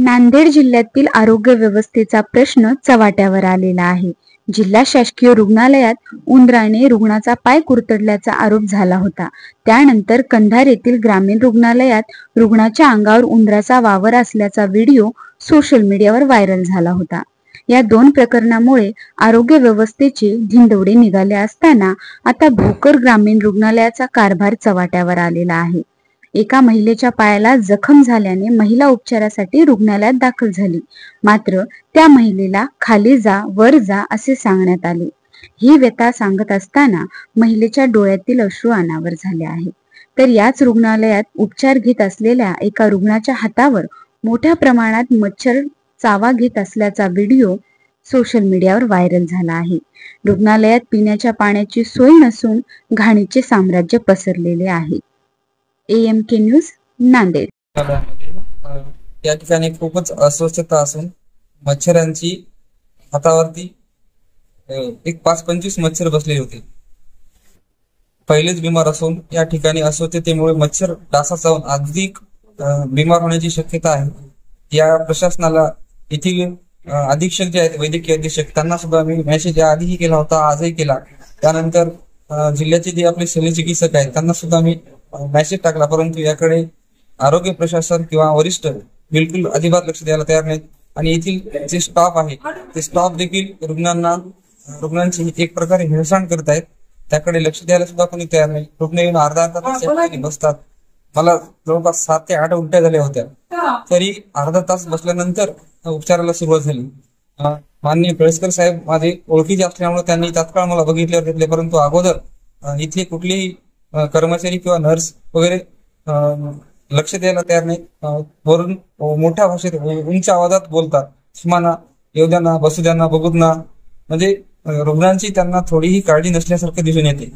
नांदेड जिल्ह्यातील आरोग्य व्यवस्थेचा प्रश्न चव्हाट्यावर आलेला आहे. जिल्हा शासकीय रुग्णालयात उंदराने रुग्णाचा पाय कुरतडल्याचा आरोप झाला होता. त्यानंतर कंधार येथील ग्रामीण रुग्णालयात रुग्णाच्या अंगावर उंदराचा वावर असल्याचा व्हिडिओ सोशल मीडियावर व्हायरल झाला होता. या दोन प्रकरणामुळे आरोग्य व्यवस्थेचे धिंडवडे निघाले असताना आता भोकर ग्रामीण रुग्णालयाचा कारभार चव्हाट्यावर आलेला आहे. एका महिलेच्या पायाला जखम झाल्याने महिला उपचारासाठी रुग्णालयात दाखल झाली. मात्र त्या महिलेला खाली जा वर जा असे सांगण्यात आले. ही व्यथा सांगत असताना महिलेच्या डोळ्यातील अश्रू अनावर झाले आहे. तर याच रुग्णालयात उपचार घेत असलेल्या एका रुग्णाच्या हातावर मोठ्या प्रमाणात मच्छर चावा घेत असल्याचा व्हिडिओ सोशल मीडियावर व्हायरल झाला आहे. रुग्णालयात पिण्याच्या पाण्याची सोय नसून घाणीचे साम्राज्य पसरलेले आहे. AMK news Nanded. या ठिकाणी खूपच अस्वस्थता असून मच्छरांची हातावरती एक 5-25 मच्छर बसले होते. पहिलेच बिमार असून या ठिकाणी अस्वस्थतेमुळे मच्छर डासा चावून अधिक बिमार होण्याची शक्यता आहे. या प्रशासनाला येथील अधीक्षक जे आहेत वैद्यकीय अधीक्षक त्यांना सुद्धा आम्ही मेसेज आधीही केला होता, आजही केला. त्यानंतर जिल्ह्याचे जे आपले शल्यचिकित्सक आहेत त्यांना सुद्धा आम्ही मेसेज टाकला, परंतु याकडे आरोग्य प्रशासन किंवा वरिष्ठ बिलकुल अजिबात लक्ष द्यायला तयार नाहीत. आणि येथील जे स्टाफ आहे ते स्टाफ देखील रुग्णांची एक प्रकारे हेळसांड करत आहेत. त्याकडे लक्ष द्यायला सुद्धा कोणी तयार नाही. रुग्ण येऊन अर्धा तास बसतात. मला जवळपास 7 ते 8 उलट्या झाल्या होत्या, तरी अर्धा तास बसल्यानंतर उपचाराला सुरुवात झाली. माननीय पेळसकर साहेब माझे ओळखीचे असल्यामुळे त्यांनी तात्काळ मला बघितल्यावर घेतले, परंतु अगोदर इथले कुठलेही कर्मचारी किंवा नर्स वगैरे लक्ष द्यायला तयार नाही. वरून मोठ्या भाषेत उंच आवाजात बोलतात. सुमाना येऊ द्या ना, बसू द्या ना, बघू ना. म्हणजे रुग्णांची त्यांना थोडीही काळजी नसल्यासारखं दिसून येते.